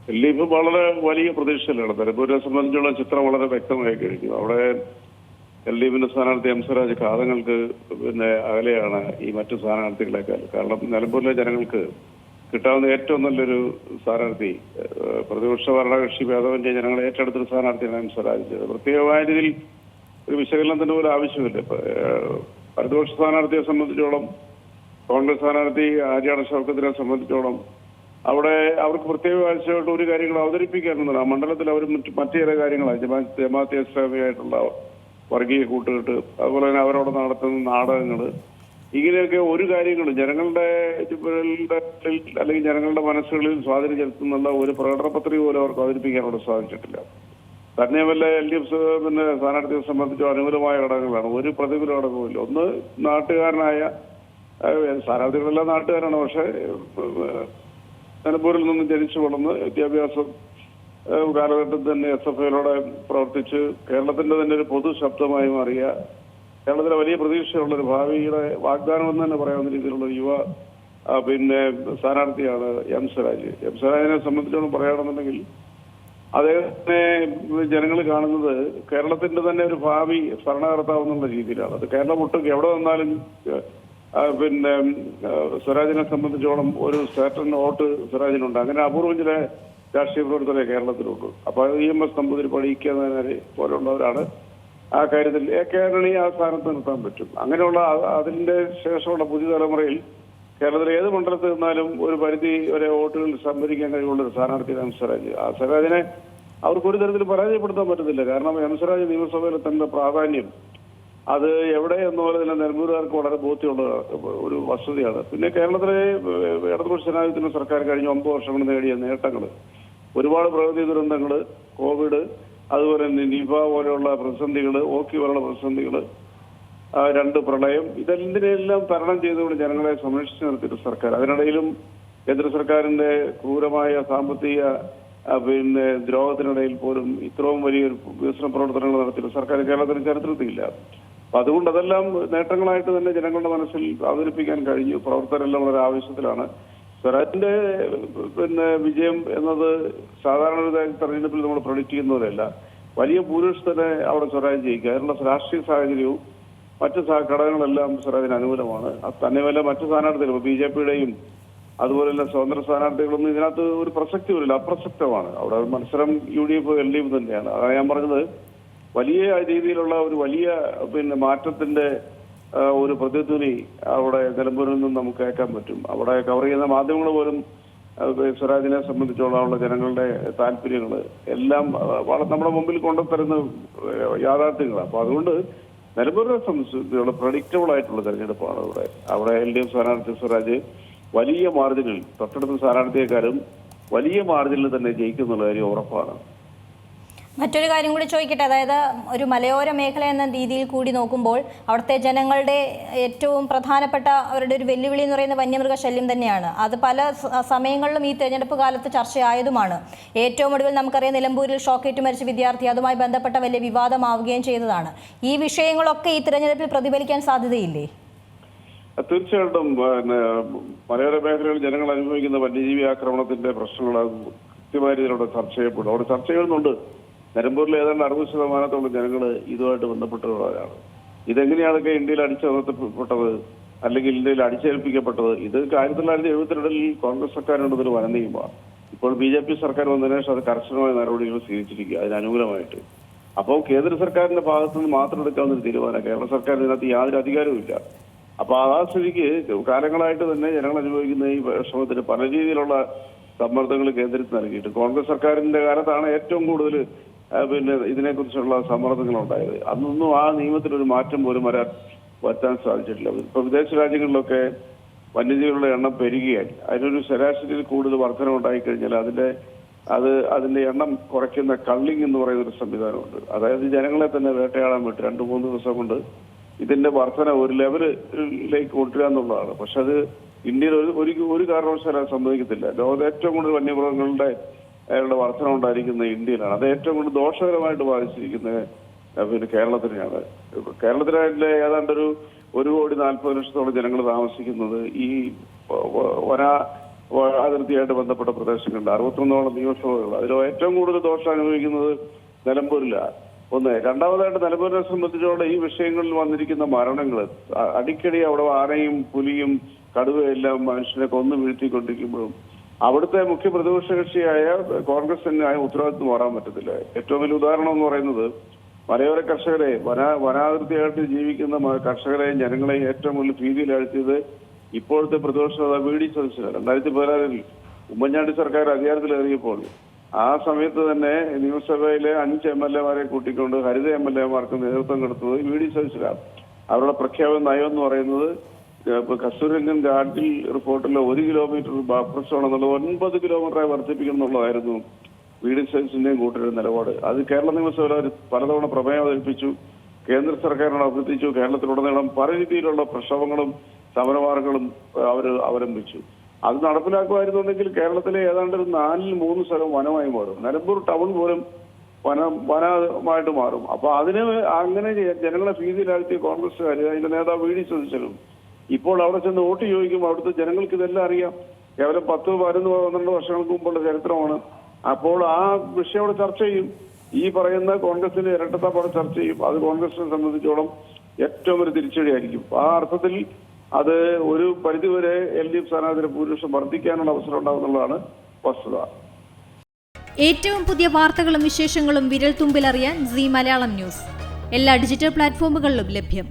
ദിലീപ് വളരെ വലിയ പ്രതീക്ഷയിലാണ്. നിലമ്പൂരിനെ സംബന്ധിച്ചുള്ള ചിത്രം വളരെ വ്യക്തമായി കഴിഞ്ഞു. അവിടെ ദിലീപിന്റെ സ്ഥാനാർത്ഥി എം സ്വരാജ് കാതങ്ങൾക്ക് അകലെയാണ് ഈ മറ്റു സ്ഥാനാർത്ഥികളെക്കാൾ. കാരണം നിലമ്പൂരിലെ ജനങ്ങൾക്ക് കിട്ടാവുന്ന ഏറ്റവും നല്ലൊരു സ്ഥാനാർത്ഥി പ്രതിപക്ഷ ഭരണകക്ഷി ഭേദമന്യേ ജനങ്ങളെ ഏറ്റെടുത്തൊരു സ്ഥാനാർത്ഥിയാണ് എം സ്വരാജ്. പ്രത്യേകമായ രീതിയിൽ ഒരു വിശകലനത്തിന് പോലും ആവശ്യമില്ല. പ്രതിപക്ഷ സ്ഥാനാർത്ഥിയെ സംബന്ധിച്ചോളം, കോൺഗ്രസ് സ്ഥാനാർത്ഥി ആര്യാടൻ ഷൗക്കത്തിനെ സംബന്ധിച്ചോളം അവിടെ അവർക്ക് പ്രത്യേക ആവശ്യമായിട്ട് ഒരു കാര്യങ്ങൾ അവതരിപ്പിക്കാറുണ്ട്. ആ മണ്ഡലത്തിൽ അവർ മറ്റു ചില കാര്യങ്ങളാണ് ജമാഅത്തെ ഇസ്ലാമിയായിട്ടുള്ള വർഗീയ കൂട്ടുകെട്ട്, അതുപോലെ തന്നെ അവരോട് നടത്തുന്ന നാടകങ്ങൾ, ഇങ്ങനെയൊക്കെ ഒരു കാര്യങ്ങളും ജനങ്ങളുടെ അല്ലെങ്കിൽ ജനങ്ങളുടെ മനസ്സുകളിൽ സ്വാധീനം ചെലുത്തുന്നുള്ള ഒരു പ്രകടന പത്രിക പോലും അവർക്ക് അവതരിപ്പിക്കാനോട് സാധിച്ചിട്ടില്ല. തന്നെയുമല്ല LDF സ്ഥാനാർത്ഥിയെ സംബന്ധിച്ച് അനുകൂലമായ ഘടകങ്ങളാണ്. ഒരു പ്രതികൂല ഘടകവുമില്ല. ഒന്ന്, നാട്ടുകാരനായ സ്ഥാനാർത്ഥികളെല്ലാം നാട്ടുകാരാണ്. പക്ഷേ നിലമ്പൂരിൽ നിന്ന് ജനിച്ചു വളർന്ന് വിദ്യാഭ്യാസം കാലഘട്ടത്തിൽ തന്നെ SFIയിലൂടെ പ്രവർത്തിച്ച് കേരളത്തിന്റെ തന്നെ ഒരു പൊതു ശബ്ദമായി മാറിയ, കേരളത്തിലെ വലിയ പ്രതീക്ഷയുള്ളൊരു ഭാവിയുടെ വാഗ്ദാനം എന്ന് തന്നെ പറയാവുന്ന രീതിയിലുള്ള യുവ സ്ഥാനാർത്ഥിയാണ് എം സ്വരാജ്. എം സ്വരാജിനെ സംബന്ധിച്ചോളം പറയുകയാണെന്നുണ്ടെങ്കിൽ അദ്ദേഹത്തിനെ ജനങ്ങൾ കാണുന്നത് കേരളത്തിന്റെ തന്നെ ഒരു ഭാവി ഭരണകർത്താവെന്നുള്ള രീതിയിലാണ്. അത് കേരളം ഒട്ടും എവിടെ വന്നാലും സ്വരാജിനെ സംബന്ധിച്ചോളം ഒരു സർട്ടൻ വോട്ട് സ്വരാജിനുണ്ട്. അങ്ങനെ അപൂർവം ചില രാഷ്ട്രീയ പ്രവർത്തകരെ കേരളത്തിലുണ്ട്. അപ്പൊ EMS നമ്പൂതിരിപ്പാട് പോലുള്ളവരാണ് ആ കാര്യത്തിൽ കേരളീയ ആ സ്ഥാനത്ത് നിർത്താൻ പറ്റും. അങ്ങനെയുള്ള അതിന്റെ ശേഷമുള്ള പുതിയ തലമുറയിൽ കേരളത്തിലെ ഏത് മണ്ഡലത്തിൽ നിന്നാലും ഒരു പരിധി വരെ വോട്ടുകൾ സംഭരിക്കാൻ കഴിവുള്ള ഒരു സ്ഥാനാർത്ഥിയാണ് എം സ്വരാജ്. ആ സ്വരാജിനെ അവർക്ക് ഒരു തരത്തിൽ പരാജയപ്പെടുത്താൻ പറ്റുന്നില്ല. കാരണം എം സ്വരാജ് നിയമസഭയിൽ തന്റെ പ്രാധാന്യം അത് എവിടെ എന്നുപോലെ തന്നെ നിലമ്പൂരുകാർക്ക് വളരെ ബോധ്യമുള്ള ഒരു വസ്തുതയാണ്. പിന്നെ കേരളത്തിലെ ഇടതുപക്ഷ ജനാധിപത്യ സർക്കാർ കഴിഞ്ഞ 9 വർഷം കൊണ്ട് നേടിയ നേട്ടങ്ങൾ, ഒരുപാട് പ്രകൃതി ദുരന്തങ്ങൾ, കോവിഡ്, അതുപോലെ തന്നെ നിപ പോലെയുള്ള പ്രതിസന്ധികൾ, ഓക്കി പോലുള്ള പ്രതിസന്ധികൾ, 2 പ്രളയം, ഇതെല്ലാം തരണം ചെയ്തുകൊണ്ട് ജനങ്ങളെ സംരക്ഷിച്ചു നിർത്തിയിട്ട് സർക്കാർ. അതിനിടയിലും കേന്ദ്ര സർക്കാരിന്റെ ക്രൂരമായ സാമ്പത്തിക ദ്രോഹത്തിനിടയിൽ പോലും ഇത്രയും വലിയൊരു വികസന പ്രവർത്തനങ്ങൾ നടത്തിയിട്ട് സർക്കാർ കേരളത്തിന് ചരിത്രത്തിലില്ല. അപ്പൊ അതുകൊണ്ട് അതെല്ലാം നേട്ടങ്ങളായിട്ട് തന്നെ ജനങ്ങളുടെ മനസ്സിൽ അവതരിപ്പിക്കാൻ കഴിഞ്ഞു. പ്രവർത്തകരെല്ലാം വളരെ ആവശ്യത്തിലാണ്. സ്വരാജിന്റെ വിജയം എന്നത് സാധാരണ ഒരു തെരഞ്ഞെടുപ്പിൽ നമ്മൾ പ്രൊഡിക്ട് ചെയ്യുന്നതല്ല. വലിയ ഭൂരിപക്ഷത്തിനെ അവിടെ സ്വരാജ് ജയിക്കുക. അതിനുള്ള രാഷ്ട്രീയ സാഹചര്യവും മറ്റു ഘടകങ്ങളെല്ലാം സ്വരാജിന് അനുകൂലമാണ്. തന്നെയല്ല മറ്റു സ്ഥാനാർത്ഥികളും BJPയുടെയും അതുപോലെ തന്നെ സ്വതന്ത്ര സ്ഥാനാർത്ഥികളൊന്നും ഇതിനകത്ത് ഒരു പ്രസക്തി വരില്ല, അപ്രസക്തമാണ്. അവിടെ മത്സരം UDF LDF തന്നെയാണ്. അതാണ് ഞാൻ പറഞ്ഞത്, വലിയ രീതിയിലുള്ള ഒരു വലിയ മാറ്റത്തിന്റെ ഒരു പ്രതിധ്വനി അവിടെ നിലമ്പൂരിൽ നിന്നും നമുക്ക് കേൾക്കാൻ പറ്റും. അവിടെ കവർ ചെയ്യുന്ന മാധ്യമങ്ങൾ പോലും സ്വരാജിനെ സംബന്ധിച്ചോളമുള്ള ജനങ്ങളുടെ താല്പര്യങ്ങൾ എല്ലാം നമ്മുടെ മുമ്പിൽ കൊണ്ടുതരുന്ന യാഥാർത്ഥ്യങ്ങളാണ്. അപ്പൊ അതുകൊണ്ട് നിലമ്പൂരിനെ സംബന്ധിച്ചുള്ള പ്രഡിക്റ്റബിൾ ആയിട്ടുള്ള തെരഞ്ഞെടുപ്പാണ് അവിടെ LDF സ്ഥാനാർത്ഥി സ്വരാജ് വലിയ മാർജിനിൽ, തൊട്ടടുത്ത സ്ഥാനാർത്ഥിയെക്കാരും വലിയ മാർജിനിൽ തന്നെ ജയിക്കുന്നുള്ള കാര്യം ഉറപ്പാണ്. മറ്റൊരു കാര്യം കൂടി ചോദിക്കട്ടെ, അതായത് ഒരു മലയോര മേഖല എന്ന രീതിയിൽ കൂടി നോക്കുമ്പോൾ അവിടുത്തെ ജനങ്ങളുടെ ഏറ്റവും പ്രധാനപ്പെട്ട അവരുടെ ഒരു വെല്ലുവിളി എന്ന് പറയുന്നത് വന്യമൃഗശല്യം തന്നെയാണ്. അത് പല സമയങ്ങളിലും ഈ തെരഞ്ഞെടുപ്പ് കാലത്ത് ചർച്ചയായതുമാണ്. ഏറ്റവും ഒടുവിൽ നമുക്കറിയാം നിലമ്പൂരിൽ ഷോക്കേറ്റ് മരിച്ച വിദ്യാർത്ഥി, അതുമായി ബന്ധപ്പെട്ട വലിയ വിവാദമാവുകയും ചെയ്തതാണ്. ഈ വിഷയങ്ങളൊക്കെ ഈ തെരഞ്ഞെടുപ്പിൽ പ്രതിഫലിക്കാൻ സാധ്യതയില്ലേ? തീർച്ചയായിട്ടും മലയോര മേഖലയിൽ ജനങ്ങൾ അനുഭവിക്കുന്ന വന്യജീവി ആക്രമണത്തിന്റെ പ്രശ്നങ്ങൾ കൃത്യമായ രീതിയിലൂടെ ചർച്ച ചെയ്യപ്പെടും. അവിടെ ചർച്ച ചെയ്യുന്നുണ്ട്. നിലമ്പൂരിൽ ഏതാണ്ട് 60% ജനങ്ങൾ ഇതുമായിട്ട് ബന്ധപ്പെട്ടുള്ളവരാണ്. ഇതെങ്ങനെയാണൊക്കെ ഇന്ത്യയിൽ അടിച്ചമർത്തപ്പെട്ടത് അല്ലെങ്കിൽ ഇന്ത്യയിൽ അടിച്ചേൽപ്പിക്കപ്പെട്ടത്? ഇത് 1972 കോൺഗ്രസ് സർക്കാരിനുള്ളതൊരു വനനിയമമാണ്. ഇപ്പോൾ BJP സർക്കാർ വന്നതിന് ശേഷം അത് കർശനമായ നടപടികൾ സ്വീകരിച്ചിരിക്കുക അതിന് അനുകൂലമായിട്ട്. അപ്പോൾ കേന്ദ്ര സർക്കാരിന്റെ ഭാഗത്തു നിന്ന് മാത്രം എടുക്കാവുന്ന ഒരു തീരുമാനം. കേരള സർക്കാരിന് ഇതിനകത്ത് യാതൊരു അധികാരവും ഇല്ല. അപ്പൊ ആ സ്ഥിതിക്ക് കാലങ്ങളായിട്ട് തന്നെ ജനങ്ങൾ അനുഭവിക്കുന്ന ഈ വിഷമത്തിന് പല രീതിയിലുള്ള സമ്മർദ്ദങ്ങൾ കേന്ദ്രത്തിൽ നൽകിയിട്ട് കോൺഗ്രസ് സർക്കാരിന്റെ കാലത്താണ് ഏറ്റവും കൂടുതൽ ഇതിനെക്കുറിച്ചുള്ള സമ്മർദ്ദങ്ങൾ ഉണ്ടായത്. അന്നൊന്നും ആ നിയമത്തിലൊരു മാറ്റം പോലും വരുത്താൻ സാധിച്ചിട്ടില്ല. ഇപ്പൊ വിദേശ രാജ്യങ്ങളിലൊക്കെ വന്യജീവികളുടെ എണ്ണം പെരുകിയാൽ അതിനൊരു ശരാശരിയിൽ കൂടുതൽ വർധന ഉണ്ടായിക്കഴിഞ്ഞാൽ അതിന്റെ എണ്ണം കുറയ്ക്കുന്ന കള്ളിങ് എന്ന് പറയുന്ന ഒരു സംവിധാനമുണ്ട്. അതായത് ജനങ്ങളെ തന്നെ വേട്ടയാടാൻ വിട്ട് 2-3 ദിവസം കൊണ്ട് ഇതിന്റെ വർധന ഒരു ലെവലിലേക്ക് കൊണ്ടുവരിക എന്നുള്ളതാണ്. പക്ഷെ അത് ഇന്ത്യയിൽ ഒരു കാരണവശാലും അത് സംഭവിക്കത്തില്ല. ലോകത്ത് ഏറ്റവും കൂടുതൽ വന്യമൃഗങ്ങളുടെ വർധന ഉണ്ടായിരിക്കുന്ന ഇന്ത്യയിലാണ്. അത് ഏറ്റവും കൂടുതൽ ദോഷകരമായിട്ട് ബാധിച്ചിരിക്കുന്നത് കേരളത്തിനെയാണ്. കേരളത്തിലെ ഏതാണ്ട് 1,40,00,000 ജനങ്ങൾ താമസിക്കുന്നത് ഈ അതിർത്തിയായിട്ട് ബന്ധപ്പെട്ട പ്രദേശങ്ങളുണ്ട്. 61ഓളം നിയമസഭകൾ. അതിൽ ഏറ്റവും കൂടുതൽ ദോഷം അനുഭവിക്കുന്നത് നിലമ്പൂരിലാണ്. ഒന്ന്. രണ്ടാമതായിട്ട് നിലമ്പൂരിനെ സംബന്ധിച്ചോടെ ഈ വിഷയങ്ങളിൽ വന്നിരിക്കുന്ന മരണങ്ങൾ അടിക്കടി അവിടെ ആനയും പുലിയും കടുവയും എല്ലാം മനുഷ്യനെ കൊന്നു വീഴ്ത്തിക്കൊണ്ടിരിക്കുമ്പോഴും അവിടുത്തെ മുഖ്യ പ്രതിപക്ഷ കക്ഷിയായ കോൺഗ്രസിന് ഉത്തരവാദിത്വം മാറാൻ പറ്റത്തില്ല. ഏറ്റവും വലിയ ഉദാഹരണം എന്ന് പറയുന്നത് മലയോര കർഷകരെ വനാതിർത്തിയായിട്ട് ജീവിക്കുന്ന കർഷകരെയും ജനങ്ങളെയും ഏറ്റവും കൂടുതൽ ഭീതിയിലാഴ്ത്തിയത് ഇപ്പോഴത്തെ പ്രതിപക്ഷ നേതാവ് വി ഡി സതീശനാണ്. 2014 ഉമ്മൻചാണ്ടി സർക്കാർ അധികാരത്തിലേറിയപ്പോൾ ആ സമയത്ത് തന്നെ നിയമസഭയിലെ 5 MLA-മാരെ കൂട്ടിക്കൊണ്ട് ഹരിത MLA-മാർക്ക് നേതൃത്വം കൊടുത്തത് വി ഡി സതീശനാണ്. അവരുടെ പ്രഖ്യാപന നയം എന്ന് പറയുന്നത് കസ്തൂരിരംഗൻ ഗാഡ്ഗിൽ റിപ്പോർട്ടിലെ 1 കിലോമീറ്റർ ബഫർ സോൺ എന്നുള്ളത് 9 കിലോമീറ്ററായി വർദ്ധിപ്പിക്കണം എന്നുള്ളതായിരുന്നു വി ഡി സതീശന്റെയും കൂട്ടരുടെ നിലപാട്. അത് കേരള നിയമസഭയിൽ അവർ പലതവണ പ്രമേയം അവതരിപ്പിച്ചു, കേന്ദ്ര സർക്കാരിനോട് അഭ്യർത്ഥിച്ചു. കേരളത്തിലുടനീളം പല രീതിയിലുള്ള പ്രക്ഷോഭങ്ങളും സമരമാർഗങ്ങളും അവർ അവലംബിച്ചു. അത് നടപ്പിലാക്കുമായിരുന്നുണ്ടെങ്കിൽ കേരളത്തിലെ ഏതാണ്ട് 4-ൽ 3 സ്ഥലം വനമായി മാറും. നിലമ്പൂർ ടൗൺ പോലും വനമായിട്ട് മാറും. അപ്പൊ അങ്ങനെ ജനങ്ങളെ ഭീതിയിലാഴ്ത്തിയ കോൺഗ്രസ്സുകാർ, അതിന്റെ നേതാവ് വി ഡി സതീശനും ഇപ്പോൾ അവിടെ ചെന്ന് വോട്ട് ചോദിക്കുമ്പോൾ അവിടുത്തെ ജനങ്ങൾക്ക് ഇതെല്ലാം അറിയാം. കേവലം 10, 11, 12 വർഷങ്ങൾക്ക് മുമ്പുള്ള ചരിത്രമാണ്. അപ്പോൾ ആ വിഷയം അവിടെ ചർച്ച ചെയ്യും. ഈ പറയുന്ന കോൺഗ്രസിന്റെ ഇരട്ടത്താപ്പാട് ചർച്ച ചെയ്യും. അത് കോൺഗ്രസിനെ സംബന്ധിച്ചോളം ഏറ്റവും ഒരു തിരിച്ചടിയായിരിക്കും. ആ അർത്ഥത്തിൽ അത് ഒരു പരിധിവരെ LDF സ്ഥാനാർത്ഥിയുടെ ഭൂരിപക്ഷം വർദ്ധിക്കാനുള്ള അവസരം ഉണ്ടാകുന്നുള്ളതാണ് വസ്തുത. ഏറ്റവും പുതിയ വാർത്തകളും വിശേഷങ്ങളും വിരൽ തുമ്പിലറിയാൻ സീ മലയാളം ന്യൂസ് എല്ലാ ഡിജിറ്റൽ പ്ലാറ്റ്ഫോമുകളിലും ലഭ്യം.